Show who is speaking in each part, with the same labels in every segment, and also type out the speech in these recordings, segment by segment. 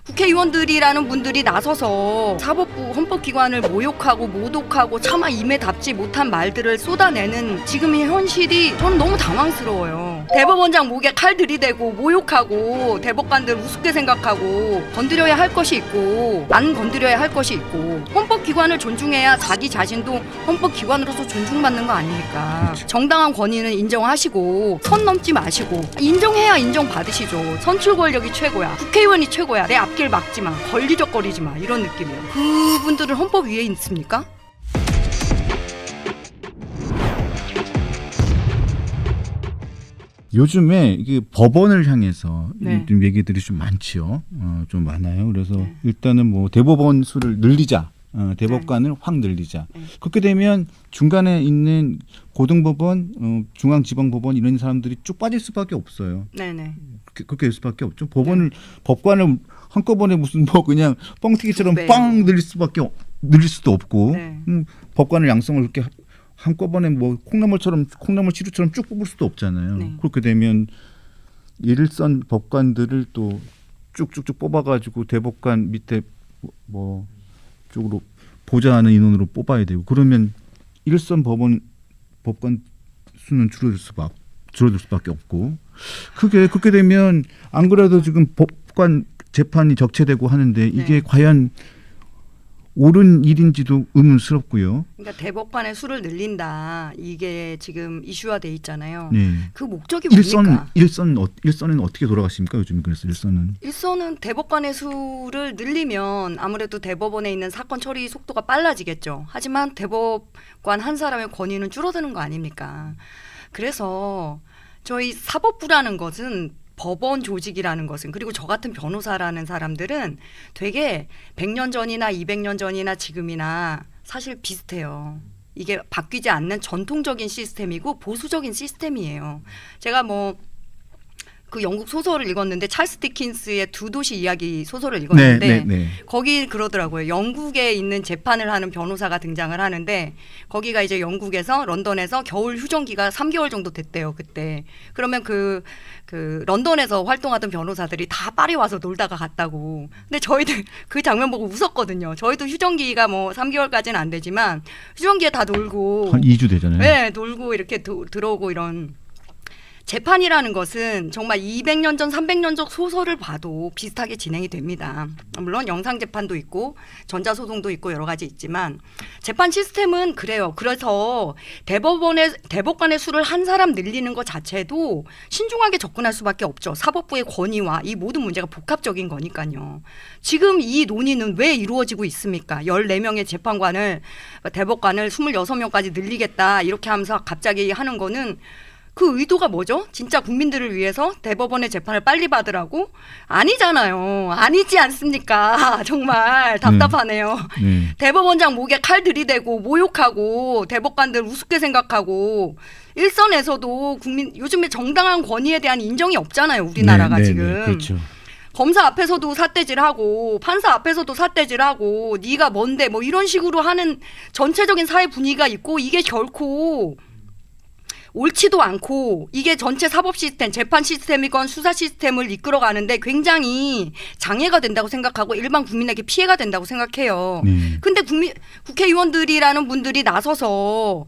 Speaker 1: 국회의원들이라는 분들이 나서서 사법부 헌법기관을 모욕하고 모독하고 차마 입에 담지 못한 말들을 쏟아내는 지금의 현실이 저는 너무 당황스러워요. 대법원장 목에 칼 들이대고 모욕하고 대법관들 우습게 생각하고 건드려야 할 것이 있고 안 건드려야 할 것이 있고 헌법기관을 존중해야 자기 자신도 헌법기관으로서 존중받는 거 아닙니까?
Speaker 2: 그렇죠.
Speaker 1: 정당한 권위는 인정하시고 선 넘지 마시고 인정해야 인정받으시죠. 선출 권력이 최고야. 국회의원이 최고야. 내 앞길 막지 마. 걸리적거리지 마. 이런 느낌이에요. 그분들은 헌법 위에 있습니까?
Speaker 2: 요즘에 이게 법원을 향해서
Speaker 1: 네.
Speaker 2: 좀 얘기들이 좀 많지요. 좀 많아요. 그래서
Speaker 1: 네.
Speaker 2: 일단은 뭐 대법원 수를 늘리자. 대법관을 확 늘리자.
Speaker 1: 네.
Speaker 2: 그렇게 되면 중간에 있는 고등법원, 중앙지방법원 이런 사람들이 쭉 빠질 수밖에 없어요.
Speaker 1: 네네.
Speaker 2: 그렇게 될 수밖에 없죠. 법관을 한꺼번에 무슨 뭐 그냥 뻥튀기처럼
Speaker 1: 네.
Speaker 2: 빵 늘릴 수도 없고
Speaker 1: 네.
Speaker 2: 법관을 양성을 그렇게 한꺼번에 뭐 콩나물 치루처럼 쭉 뽑을 수도 없잖아요.
Speaker 1: 네.
Speaker 2: 그렇게 되면 일선 법관들을 또 쭉쭉쭉 뽑아가지고 대법관 밑에 뭐 쪽으로 보좌하는 인원으로 뽑아야 되고 그러면 일선 법관 수는 줄어들 수밖에 없고 그렇게 되면 안 그래도 지금 법관 재판이 적체되고 하는데 이게
Speaker 1: 네.
Speaker 2: 과연 옳은 일인지도 의문스럽고요.
Speaker 1: 그러니까 대법관의 수를 늘린다. 이게 지금 이슈화돼 있잖아요.
Speaker 2: 네.
Speaker 1: 그 목적이 뭡니까?
Speaker 2: 일선은 어떻게 돌아가십니까? 요즘 그래서
Speaker 1: 일선은 대법관의 수를 늘리면 아무래도 대법원에 있는 사건 처리 속도가 빨라지겠죠. 하지만 대법관 한 사람의 권위는 줄어드는 거 아닙니까? 그래서 저희 사법부라는 것은 법원 조직이라는 것은 그리고 저 같은 변호사라는 사람들은 되게 100년 전이나 200년 전이나 지금이나 사실 비슷해요. 이게 바뀌지 않는 전통적인 시스템이고 보수적인 시스템이에요. 제가 그 영국 소설을 읽었는데 찰스 디킨스의 두 도시 이야기 소설을 읽었는데 거기 그러더라고요. 영국에 있는 재판을 하는 변호사가 등장을 하는데 거기가 이제 영국에서 런던에서 겨울 휴전기가 3개월 정도 됐대요. 그때. 그러면 그 런던에서 활동하던 변호사들이 다 파리 와서 놀다가 갔다고. 근데 저희들 그 장면 보고 웃었거든요. 저희도 휴전기가 뭐 3개월까지는 안 되지만 휴전기에 다 놀고
Speaker 2: 한 2주 되잖아요.
Speaker 1: 네, 놀고 이렇게 들어오고 이런 재판이라는 것은 정말 200년 전, 300년 전 소설을 봐도 비슷하게 진행이 됩니다. 물론 영상재판도 있고 전자소송도 있고 여러 가지 있지만 재판 시스템은 그래요. 그래서 대법관의 수를 한 사람 늘리는 것 자체도 신중하게 접근할 수밖에 없죠. 사법부의 권위와 이 모든 문제가 복합적인 거니까요. 지금 이 논의는 왜 이루어지고 있습니까? 14명의 대법관을 26명까지 늘리겠다 이렇게 하면서 갑자기 하는 거는 그 의도가 뭐죠? 진짜 국민들을 위해서 대법원의 재판을 빨리 받으라고? 아니잖아요. 아니지 않습니까? 정말 답답하네요. 대법원장 목에 칼 들이대고 모욕하고 대법관들 우습게 생각하고 일선에서도 요즘에 정당한 권위에 대한 인정이 없잖아요. 우리나라가 지금.
Speaker 2: 그렇죠.
Speaker 1: 검사 앞에서도 삿대질하고 판사 앞에서도 삿대질하고 네가 뭔데 뭐 이런 식으로 하는 전체적인 사회 분위기가 있고 이게 결코 옳지도 않고 이게 전체 사법 시스템, 재판 시스템이건 수사 시스템을 이끌어가는데 굉장히 장애가 된다고 생각하고 일반 국민에게 피해가 된다고 생각해요. 근데 국회의원들이라는 분들이 나서서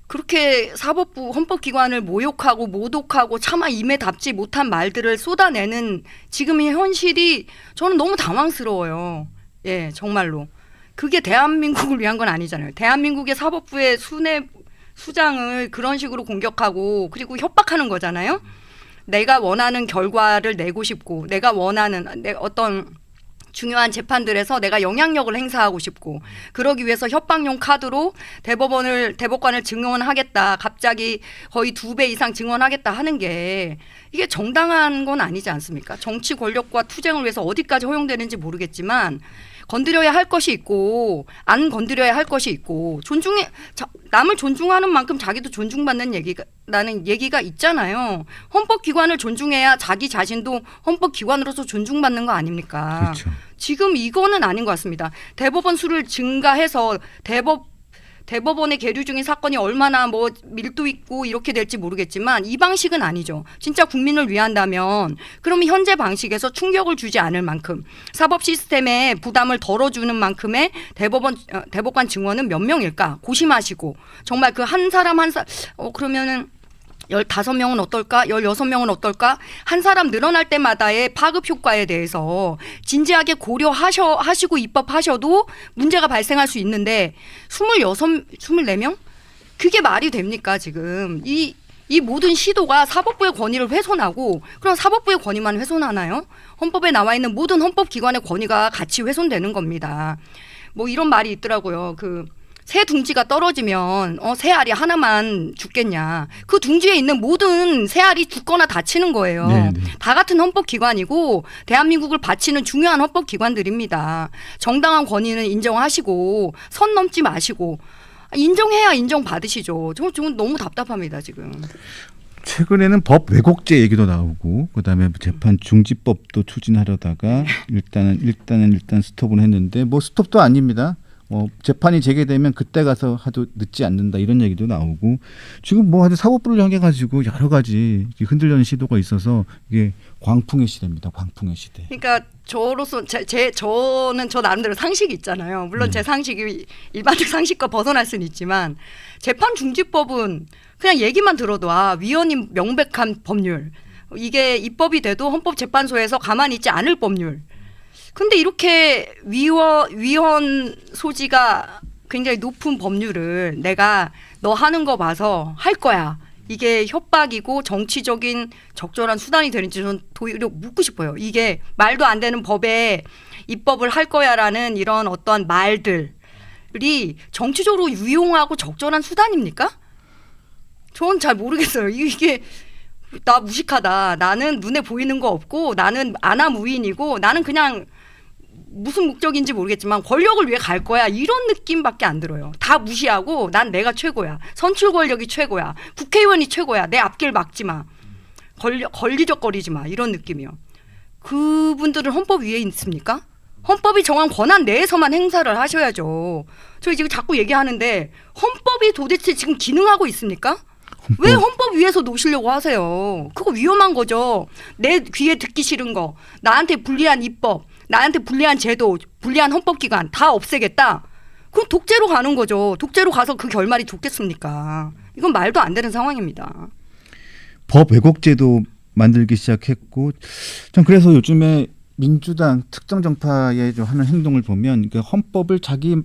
Speaker 1: 그렇게 사법부 헌법기관을 모욕하고 모독하고 차마 입에 담지 못한 말들을 쏟아내는 지금의 현실이 저는 너무 당황스러워요. 예, 정말로. 그게 대한민국을 위한 건 아니잖아요. 대한민국의 사법부의 수장을 그런 식으로 공격하고 그리고 협박하는 거잖아요. 내가 원하는 결과를 내고 싶고 내가 원하는 어떤 중요한 재판들에서 내가 영향력을 행사하고 싶고 그러기 위해서 협박용 카드로 대법관을 증언하겠다. 갑자기 거의 2배 이상 증언하겠다 하는 게 이게 정당한 건 아니지 않습니까? 정치 권력과 투쟁을 위해서 어디까지 허용되는지 모르겠지만 건드려야 할 것이 있고 안 건드려야 할 것이 있고 남을 존중하는 만큼 자기도 존중받는 얘기가 있잖아요. 헌법기관을 존중해야 자기 자신도 헌법기관으로서 존중받는 거 아닙니까?
Speaker 2: 그렇죠.
Speaker 1: 지금 이거는 아닌 것 같습니다. 대법원 수를 증가해서 대법원에 계류 중인 사건이 얼마나 뭐 밀도 있고 이렇게 될지 모르겠지만 이 방식은 아니죠. 진짜 국민을 위한다면 그러면 현재 방식에서 충격을 주지 않을 만큼 사법 시스템에 부담을 덜어주는 만큼의 대법관 증원은 몇 명일까 고심하시고 정말 그 한 사람 그러면은 15명은 어떨까? 16명은 어떨까? 한 사람 늘어날 때마다의 파급 효과에 대해서 진지하게 고려하시고 입법하셔도 문제가 발생할 수 있는데 24명? 그게 말이 됩니까 지금? 이 모든 시도가 사법부의 권위를 훼손하고 그럼 사법부의 권위만 훼손하나요? 헌법에 나와 있는 모든 헌법기관의 권위가 같이 훼손되는 겁니다. 뭐 이런 말이 있더라고요. 새 둥지가 떨어지면 새 알이 하나만 죽겠냐. 그 둥지에 있는 모든 새 알이 죽거나 다치는 거예요.
Speaker 2: 네네.
Speaker 1: 다 같은 헌법기관이고 대한민국을 바치는 중요한 헌법기관들입니다. 정당한 권위는 인정하시고 선 넘지 마시고 인정해야 인정받으시죠. 저는 너무 답답합니다 지금.
Speaker 2: 최근에는 법 왜곡죄 얘기도 나오고 그다음에 재판 중지법도 추진하려다가 일단 스톱을 했는데 뭐 스톱도 아닙니다. 재판이 재개되면 그때 가서 하도 늦지 않는다 이런 얘기도 나오고 지금 뭐 하여튼 사법부를 향해 가지고 여러 가지 흔들려는 시도가 있어서 이게 광풍의 시대입니다. 광풍의 시대.
Speaker 1: 그러니까 저로서 저는 저 나름대로 상식이 있잖아요. 물론 제 상식이 일반적 상식과 벗어날 수는 있지만 재판 중지법은 그냥 얘기만 들어도 위헌이 명백한 법률. 이게 입법이 돼도 헌법재판소에서 가만히 있지 않을 법률. 근데 이렇게 위헌 소지가 굉장히 높은 법률을 내가 너 하는 거 봐서 할 거야. 이게 협박이고 정치적인 적절한 수단이 되는지 저는 도리어 묻고 싶어요. 이게 말도 안 되는 법에 입법을 할 거야라는 이런 어떠한 말들이 정치적으로 유용하고 적절한 수단입니까? 저는 잘 모르겠어요. 이게 나 무식하다. 나는 눈에 보이는 거 없고 나는 아나무인이고 나는 그냥 무슨 목적인지 모르겠지만 권력을 위해 갈 거야 이런 느낌밖에 안 들어요. 다 무시하고 난 내가 최고야. 선출 권력이 최고야. 국회의원이 최고야. 내 앞길 막지 마. 걸리적거리지 마. 이런 느낌이요. 그분들은 헌법 위에 있습니까? 헌법이 정한 권한 내에서만 행사를 하셔야죠. 저희 지금 자꾸 얘기하는데 헌법이 도대체 지금 기능하고 있습니까? 왜 헌법 위에서 놓으시려고 하세요? 그거 위험한 거죠. 내 귀에 듣기 싫은 거, 나한테 불리한 입법, 나한테 불리한 제도, 불리한 헌법기관 다 없애겠다. 그럼 독재로 가는 거죠. 독재로 가서 그 결말이 좋겠습니까? 이건 말도 안 되는 상황입니다.
Speaker 2: 법 왜곡죄도 만들기 시작했고 전 그래서 요즘에 민주당 특정 정파에 좀 하는 행동을 보면 그 헌법을 자기들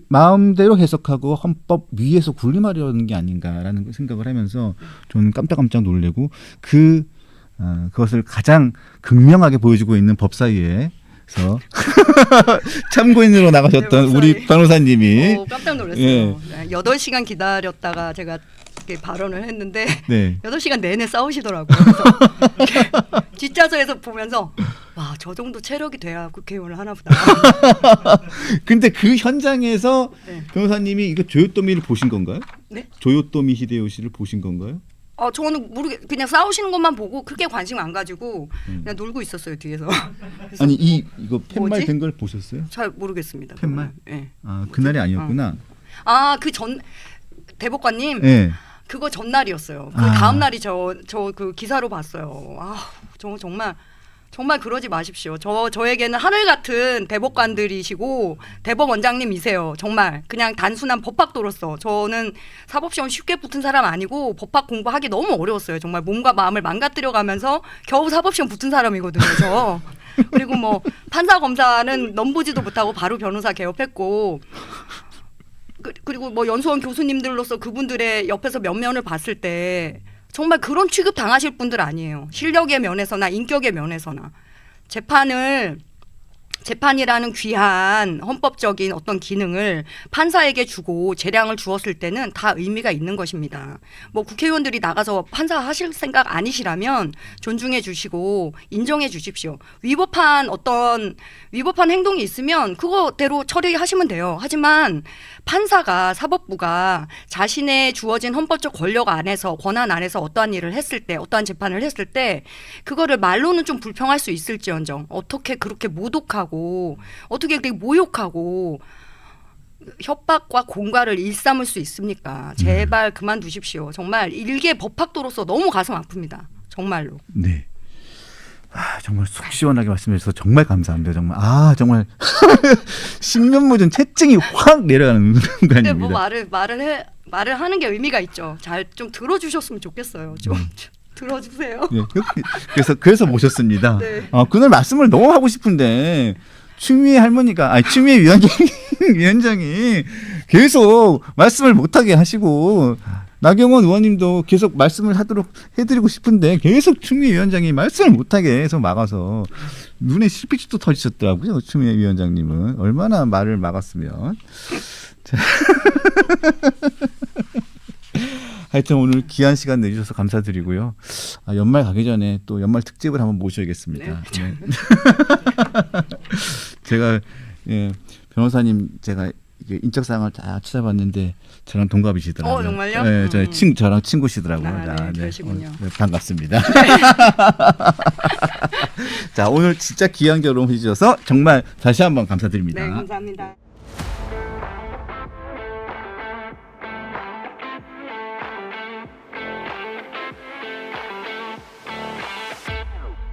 Speaker 2: 마음대로 해석하고 헌법 위에서 군림하려는 게 아닌가라는 생각을 하면서 저는 깜짝깜짝 놀래고 그것을 가장 극명하게 보여주고 있는 법사위에서 참고인으로 나가셨던
Speaker 1: 네,
Speaker 2: 우리 변호사님이
Speaker 1: 깜짝 놀랐어요. 8시간 기다렸다가 제가 이렇게 발언을 했는데
Speaker 2: 네.
Speaker 1: 8시간 내내 싸우시더라고요. 그래서 뒷좌석에서 보면서 와, 저 정도 체력이 돼야 국회의원을 하나 보다.
Speaker 2: 근데 그 현장에서
Speaker 1: 네.
Speaker 2: 변호사님이 이거 조요토미를 보신 건가요?
Speaker 1: 네?
Speaker 2: 조요토미 히데요시를 보신 건가요?
Speaker 1: 저는 그냥 싸우시는 것만 보고 크게 관심 안 가지고 그냥 놀고 있었어요 뒤에서.
Speaker 2: 아니 이거 팻말
Speaker 1: 뭐지?
Speaker 2: 된 걸 보셨어요?
Speaker 1: 잘 모르겠습니다.
Speaker 2: 팻말?
Speaker 1: 네.
Speaker 2: 아 그날이 아니었구나.
Speaker 1: 그 전 대법관님
Speaker 2: 네.
Speaker 1: 그거 전날이었어요. 그
Speaker 2: 아.
Speaker 1: 다음 날이 저 그 기사로 봤어요. 정말 그러지 마십시오. 저에게는 하늘 같은 대법관들이시고 대법원장님이세요. 정말 그냥 단순한 법학도로서 저는 사법시험 쉽게 붙은 사람 아니고 법학 공부하기 너무 어려웠어요. 정말 몸과 마음을 망가뜨려가면서 겨우 사법시험 붙은 사람이거든요. 저. 그리고 뭐 판사 검사는 넘보지도 못하고 바로 변호사 개업했고 그리고 뭐 연수원 교수님들로서 그분들의 옆에서 면면을 봤을 때 정말 그런 취급 당하실 분들 아니에요. 실력의 면에서나 인격의 면에서나. 재판이라는 귀한 헌법적인 어떤 기능을 판사에게 주고 재량을 주었을 때는 다 의미가 있는 것입니다. 뭐 국회의원들이 나가서 판사 하실 생각 아니시라면 존중해 주시고 인정해 주십시오. 위법한 행동이 있으면 그거대로 처리하시면 돼요. 하지만 판사가 사법부가 자신의 주어진 헌법적 권력 안에서 권한 안에서 어떠한 일을 했을 때 어떠한 재판을 했을 때 그거를 말로는 좀 불평할 수 있을지언정 어떻게 그렇게 모독하고 어떻게 그렇게 모욕하고 협박과 공갈을 일삼을 수 있습니까? 제발 그만두십시오. 정말 일개 법학도로서 너무 가슴 아픕니다. 정말로.
Speaker 2: 네. 아, 정말 속 시원하게 말씀해 주셔서 정말 감사합니다. 정말 정말 신면모전 채증이 확 내려가는
Speaker 1: 근데
Speaker 2: 순간입니다.
Speaker 1: 뭐 말을 하는 게 의미가 있죠. 잘 좀 들어주셨으면 좋겠어요. 좀 들어주세요.
Speaker 2: 네, 그래서 모셨습니다.
Speaker 1: 네.
Speaker 2: 그날 말씀을 너무 하고 싶은데 추미애 할머니가 추미애 위원장이 계속 말씀을 못하게 하시고 나경원 의원님도 계속 말씀을 해드리고 싶은데 계속 추미애 위원장이 말씀을 못하게 해서 막아서 눈에 실핏줄도 터지셨더라고요. 추미애 위원장님은 얼마나 말을 막았으면. 자. 하여튼 오늘 귀한 시간 내주셔서 감사드리고요. 연말 가기 전에 또 연말 특집을 한번 모셔야겠습니다. 네. 제가 변호사님 제가 인적 사항을 다 찾아봤는데 저랑 동갑이시더라고요.
Speaker 1: 정말요?
Speaker 2: 네, 저랑 친구시더라고요.
Speaker 1: 네, 그러시군요.
Speaker 2: 반갑습니다. 자, 오늘 진짜 귀한 결혼 해주셔서 정말 다시 한번 감사드립니다.
Speaker 1: 네, 감사합니다.